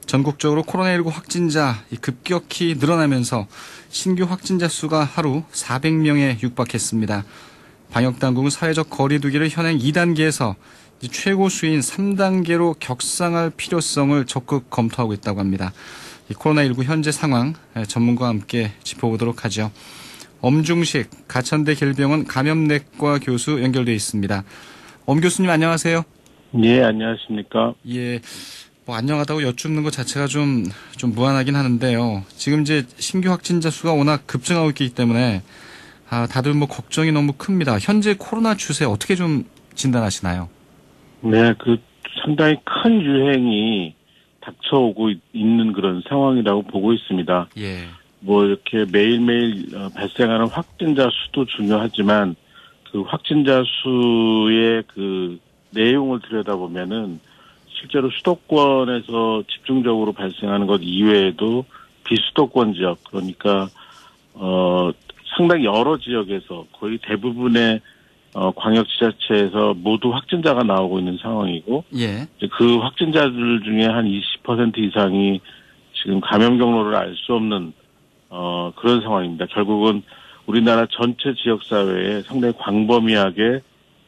전국적으로 코로나19 확진자 급격히 늘어나면서 신규 확진자 수가 하루 400명에 육박했습니다. 방역당국은 사회적 거리 두기를 현행 2단계에서 최고 수인 3단계로 격상할 필요성을 적극 검토하고 있다고 합니다. 코로나19 현재 상황 전문가와 함께 짚어보도록 하죠. 엄중식 가천대 길병원 감염내과 교수 연결되어 있습니다. 엄 교수님 안녕하세요. 예, 안녕하십니까. 예, 안녕하다고 여쭙는 것 자체가 좀 무안하긴 하는데요. 지금 이제 신규 확진자 수가 워낙 급증하고 있기 때문에 다들 걱정이 너무 큽니다. 현재 코로나 추세 어떻게 좀 진단하시나요? 네, 상당히 큰 유행이 닥쳐오고 있는 그런 상황이라고 보고 있습니다. 예. 이렇게 매일매일 발생하는 확진자 수도 중요하지만 그 확진자 수의 그 내용을 들여다보면은 실제로 수도권에서 집중적으로 발생하는 것 이외에도 비수도권 지역, 그러니까 상당히 여러 지역에서 거의 대부분의 광역지자체에서 모두 확진자가 나오고 있는 상황이고, 예. 그 확진자들 중에 한 20% 이상이 지금 감염 경로를 알 수 없는 그런 상황입니다. 결국은 우리나라 전체 지역 사회에 상당히 광범위하게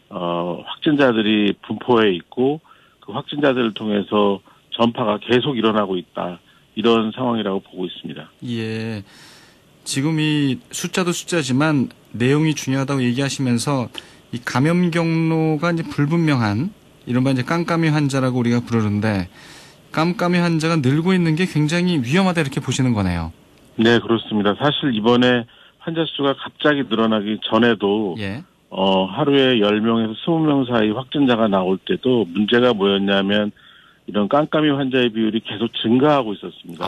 확진자들이 분포해 있고, 그 확진자들을 통해서 전파가 계속 일어나고 있다, 이런 상황이라고 보고 있습니다. 예. 지금 이 숫자도 숫자지만 내용이 중요하다고 얘기하시면서 이 감염 경로가 이제 불분명한 이른바 이제 깜깜이 환자라고 우리가 부르는데, 깜깜이 환자가 늘고 있는 게 굉장히 위험하다 이렇게 보시는 거네요. 네, 그렇습니다. 사실 이번에 환자 수가 갑자기 늘어나기 전에도 예. 하루에 10명에서 20명 사이 확진자가 나올 때도 문제가 뭐였냐면 이런 깜깜이 환자의 비율이 계속 증가하고 있었습니다.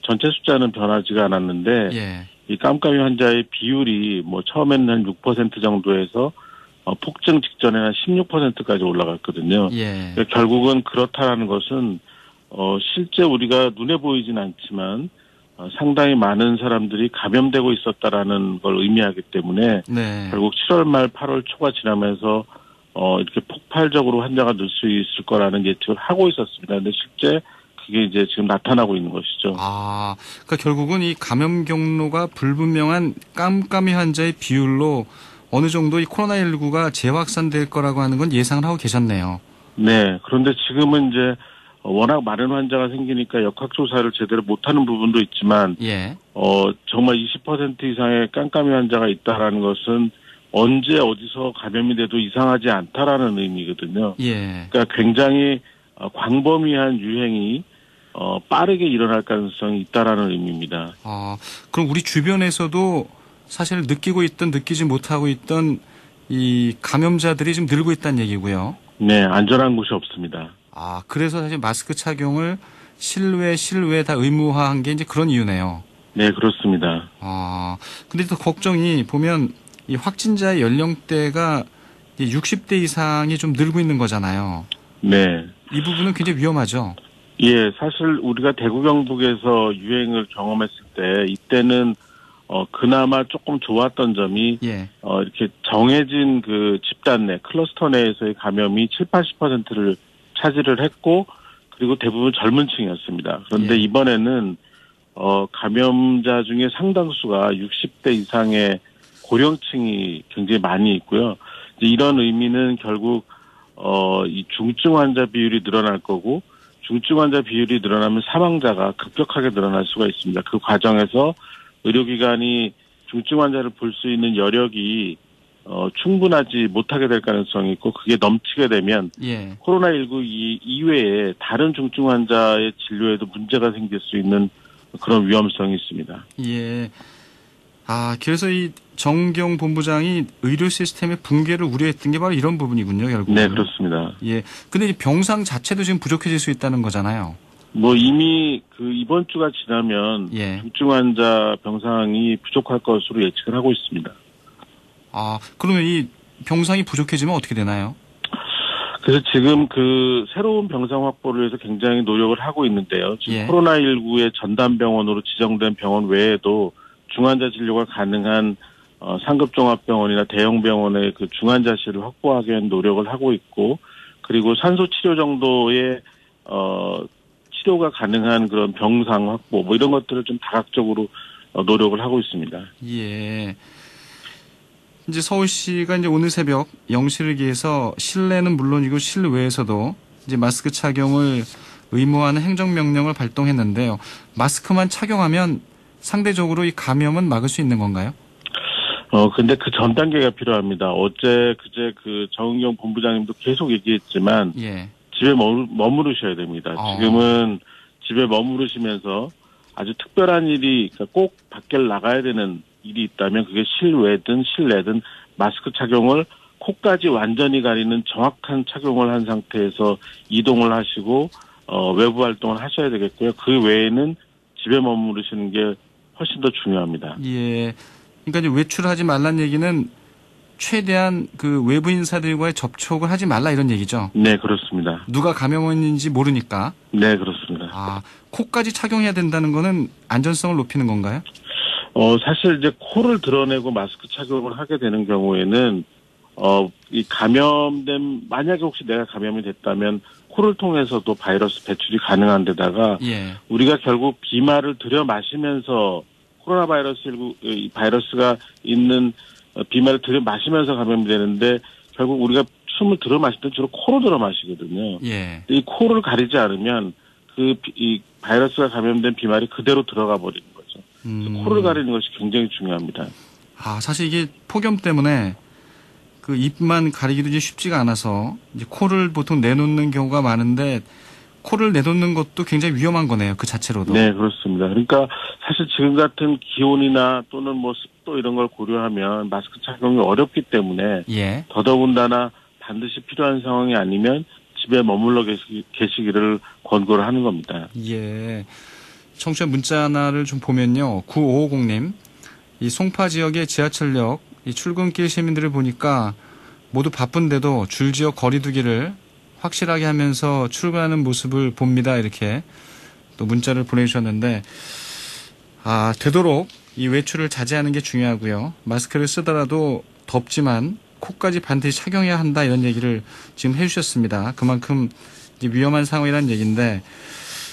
전체 숫자는 변하지가 않았는데, 예. 이 깜깜이 환자의 비율이 처음에는 한 6% 정도에서 폭증 직전에 한 16%까지 올라갔거든요. 예. 결국은 그렇다라는 것은 실제 우리가 눈에 보이진 않지만 상당히 많은 사람들이 감염되고 있었다라는 걸 의미하기 때문에, 네. 결국 7월 말 8월 초가 지나면서 이렇게 폭발적으로 환자가 늘 수 있을 거라는 예측을 하고 있었습니다. 근데 실제 그게 이제 지금 나타나고 있는 것이죠. 그러니까 결국은 이 감염 경로가 불분명한 깜깜이 환자의 비율로 어느 정도 이 코로나19가 재확산될 거라고 하는 건 예상을 하고 계셨네요. 네. 그런데 지금은 이제 워낙 많은 환자가 생기니까 역학조사를 제대로 못하는 부분도 있지만, 예. 정말 20% 이상의 깜깜이 환자가 있다라는 것은 언제 어디서 감염이 돼도 이상하지 않다라는 의미거든요. 예. 그러니까 굉장히 광범위한 유행이 빠르게 일어날 가능성이 있다라는 의미입니다. 그럼 우리 주변에서도 사실 느끼고 있던 느끼지 못하고 있던 이 감염자들이 지금 늘고 있다는 얘기고요. 네, 안전한 곳이 없습니다. 그래서 사실 마스크 착용을 실외 다 의무화한 게 이제 그런 이유네요. 네, 그렇습니다. 근데 또 걱정이 보면 이 확진자의 연령대가 60대 이상이 좀 늘고 있는 거잖아요. 네. 이 부분은 굉장히 위험하죠. 예, 사실 우리가 대구 경북에서 유행을 경험했을 때 이때는 그나마 조금 좋았던 점이, 예. 이렇게 정해진 그 집단 내 클러스터 내에서의 감염이 70-80%를 차지를 했고, 그리고 대부분 젊은 층이었습니다. 그런데 예. 이번에는 감염자 중에 상당수가 60대 이상의 고령층이 굉장히 많이 있고요. 이제 이런 의미는 결국 이 중증 환자 비율이 늘어날 거고, 중증 환자 비율이 늘어나면 사망자가 급격하게 늘어날 수가 있습니다. 그 과정에서 의료기관이 중증 환자를 볼 수 있는 여력이 충분하지 못하게 될 가능성이 있고, 그게 넘치게 되면 예. 코로나19 이외에 다른 중증 환자의 진료에도 문제가 생길 수 있는 그런 위험성이 있습니다. 예. 그래서 이 정경 본부장이 의료 시스템의 붕괴를 우려했던 게 바로 이런 부분이군요, 결국. 네, 그렇습니다. 예. 근데 이 병상 자체도 지금 부족해질 수 있다는 거잖아요. 이미 이번 주가 지나면 예. 중증 환자 병상이 부족할 것으로 예측을 하고 있습니다. 그러면 이 병상이 부족해지면 어떻게 되나요? 그래서 지금 새로운 병상 확보를 위해서 굉장히 노력을 하고 있는데요. 지금 예. 코로나19의 전담병원으로 지정된 병원 외에도 중환자 진료가 가능한 상급 종합병원이나 대형 병원의 그 중환자실을 확보하기 위한 노력을 하고 있고, 그리고 산소 치료 정도의 치료가 가능한 그런 병상 확보 뭐 이런 것들을 좀 다각적으로 노력을 하고 있습니다. 예. 이제 서울시가 이제 오늘 새벽 0시를 기해서 실내는 물론이고 실외에서도 이제 마스크 착용을 의무화하는 행정명령을 발동했는데요. 마스크만 착용하면 상대적으로 이 감염은 막을 수 있는 건가요? 근데 그 전 단계가 필요합니다. 그제 그 정은경 본부장님도 계속 얘기했지만, 예. 집에 머무르셔야 됩니다. 지금은 집에 머무르시면서 아주 특별한 일이, 그러니까 꼭 밖에 나가야 되는 일이 있다면 그게 실외든 실내든 마스크 착용을 코까지 완전히 가리는 정확한 착용을 한 상태에서 이동을 하시고, 외부 활동을 하셔야 되겠고요. 그 외에는 집에 머무르시는 게 훨씬 더 중요합니다. 예. 그러니까 이제 외출하지 말란 얘기는 최대한 그 외부 인사들과의 접촉을 하지 말라 이런 얘기죠. 네, 그렇습니다. 누가 감염원인지 모르니까. 네, 그렇습니다. 코까지 착용해야 된다는 거는 안전성을 높이는 건가요? 사실 이제 코를 드러내고 마스크 착용을 하게 되는 경우에는 이 만약에 혹시 내가 감염이 됐다면 코를 통해서도 바이러스 배출이 가능한 데다가 예. 우리가 결국 비말을 들여 마시면서 코로나 바이러스가 있는 비말을 들여 마시면서 감염이 되는데 결국 우리가 숨을 들어 마실 때 주로 코로 들어 마시거든요. 예. 이 코를 가리지 않으면 이 바이러스가 감염된 비말이 그대로 들어가 버리는 거죠. 코를 가리는 것이 굉장히 중요합니다. 사실 이게 폭염 때문에 그 입만 가리기도 이제 쉽지가 않아서 이제 코를 보통 내놓는 경우가 많은데 코를 내놓는 것도 굉장히 위험한 거네요. 그 자체로도. 네, 그렇습니다. 그러니까 사실 지금 같은 기온이나 또는 뭐 습도 이런 걸 고려하면 마스크 착용이 어렵기 때문에 예. 더더군다나 반드시 필요한 상황이 아니면 집에 머물러 계시기를 권고를 하는 겁니다. 예. 청취자 문자 하나를 좀 보면요. 9550님. 이 송파 지역의 지하철역 이 출근길 시민들을 보니까 모두 바쁜데도 줄지어 거리 두기를 확실하게 하면서 출근하는 모습을 봅니다. 이렇게 또 문자를 보내주셨는데 되도록 이 외출을 자제하는 게 중요하고요. 마스크를 쓰더라도 덥지만 코까지 반드시 착용해야 한다 이런 얘기를 지금 해주셨습니다. 그만큼 이제 위험한 상황이라는 얘기인데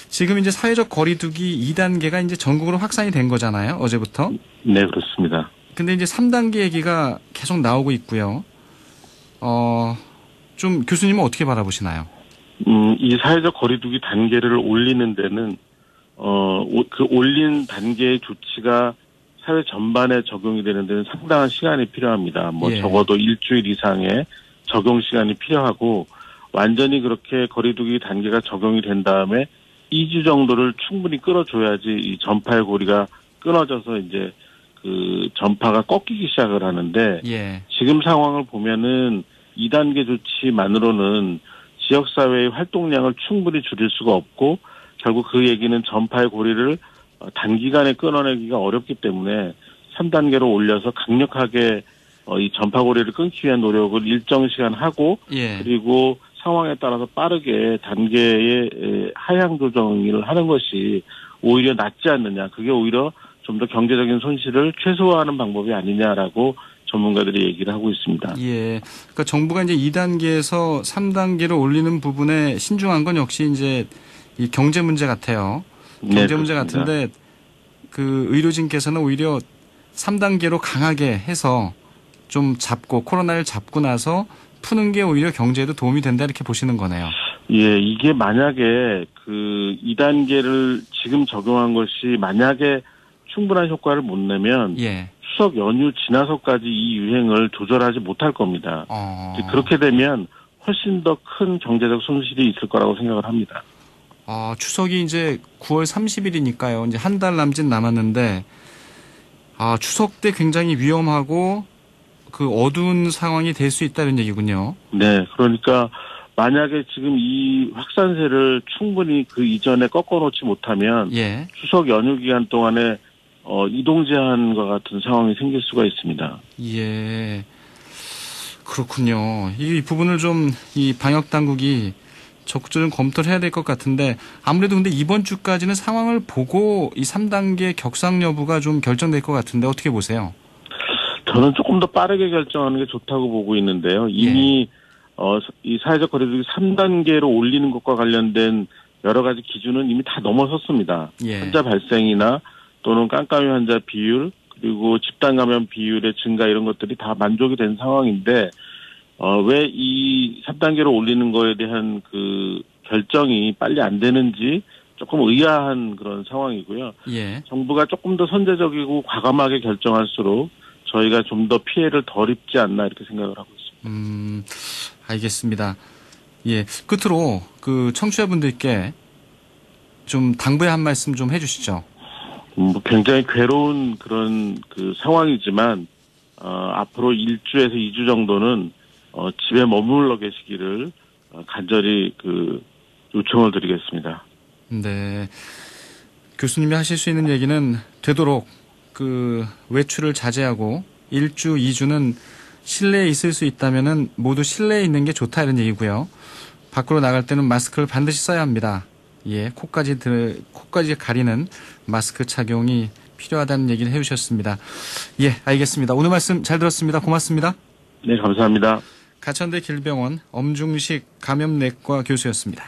지금 이제 사회적 거리두기 2단계가 이제 전국으로 확산이 된 거잖아요. 어제부터. 네, 그렇습니다. 근데 이제 3단계 얘기가 계속 나오고 있고요. 좀 교수님은 어떻게 바라보시나요? 이 사회적 거리두기 단계를 올리는 데는 그 올린 단계의 조치가 사회 전반에 적용이 되는 데는 상당한 시간이 필요합니다. 예. 적어도 일주일 이상의 적용 시간이 필요하고 완전히 그렇게 거리두기 단계가 적용이 된 다음에 2주 정도를 충분히 끌어줘야지 이 전파의 고리가 끊어져서 이제 그 전파가 꺾이기 시작을 하는데 예. 지금 상황을 보면은 2단계 조치만으로는 지역사회의 활동량을 충분히 줄일 수가 없고 결국 그 얘기는 전파의 고리를 단기간에 끊어내기가 어렵기 때문에 3단계로 올려서 강력하게 이 전파 고리를 끊기 위한 노력을 일정 시간 하고 예. 그리고 상황에 따라서 빠르게 단계의 하향 조정을 하는 것이 오히려 낫지 않느냐. 그게 오히려 좀 더 경제적인 손실을 최소화하는 방법이 아니냐라고 전문가들이 얘기를 하고 있습니다. 예. 그러니까 정부가 이제 2단계에서 3단계로 올리는 부분에 신중한 건 역시 이제 이 경제 문제 같아요. 경제 네, 문제 그렇습니다. 같은데 그 의료진께서는 오히려 3단계로 강하게 해서 좀 코로나를 잡고 나서 푸는 게 오히려 경제에도 도움이 된다 이렇게 보시는 거네요. 예, 이게 만약에 그 2단계를 지금 적용한 것이 만약에 충분한 효과를 못 내면 예. 추석 연휴 지나서까지 이 유행을 조절하지 못할 겁니다. 그렇게 되면 훨씬 더 큰 경제적 손실이 있을 거라고 생각을 합니다. 추석이 이제 9월 30일이니까요. 이제 한 달 남았는데 추석 때 굉장히 위험하고 그 어두운 상황이 될 수 있다는 얘기군요. 네, 그러니까 만약에 지금 이 확산세를 충분히 그 이전에 꺾어놓지 못하면 예. 추석 연휴 기간 동안에 이동 제한과 같은 상황이 생길 수가 있습니다. 예. 그렇군요. 이 부분을 좀 이 방역 당국이 적극적으로 검토를 해야 될 것 같은데 아무래도 근데 이번 주까지는 상황을 보고 이 3단계 격상 여부가 좀 결정될 것 같은데 어떻게 보세요? 저는 조금 더 빠르게 결정하는 게 좋다고 보고 있는데요. 이미 이 사회적 거리두기 3단계로 올리는 것과 관련된 여러 가지 기준은 이미 다 넘어섰습니다. 예. 환자 발생이나 또는 깜깜이 환자 비율 그리고 집단 감염 비율의 증가 이런 것들이 다 만족이 된 상황인데 왜 이 3단계로 올리는 거에 대한 그 결정이 빨리 안 되는지 조금 의아한 그런 상황이고요. 예. 정부가 조금 더 선제적이고 과감하게 결정할수록 저희가 좀 더 피해를 덜 입지 않나 이렇게 생각을 하고 있습니다. 알겠습니다. 예. 끝으로 그 청취자분들께 좀 당부의 한 말씀 좀 해주시죠. 굉장히 괴로운 그런 그 상황이지만 앞으로 1주에서 2주 정도는 집에 머물러 계시기를 간절히 그 요청을 드리겠습니다. 네. 교수님이 하실 수 있는 얘기는 되도록 그 외출을 자제하고 1주, 2주는 실내에 있을 수 있다면은 모두 실내에 있는 게 좋다 이런 얘기고요. 밖으로 나갈 때는 마스크를 반드시 써야 합니다. 예, 코까지 가리는 마스크 착용이 필요하다는 얘기를 해주셨습니다. 예, 알겠습니다. 오늘 말씀 잘 들었습니다. 고맙습니다. 네, 감사합니다. 가천대 길병원 엄중식 감염내과 교수였습니다.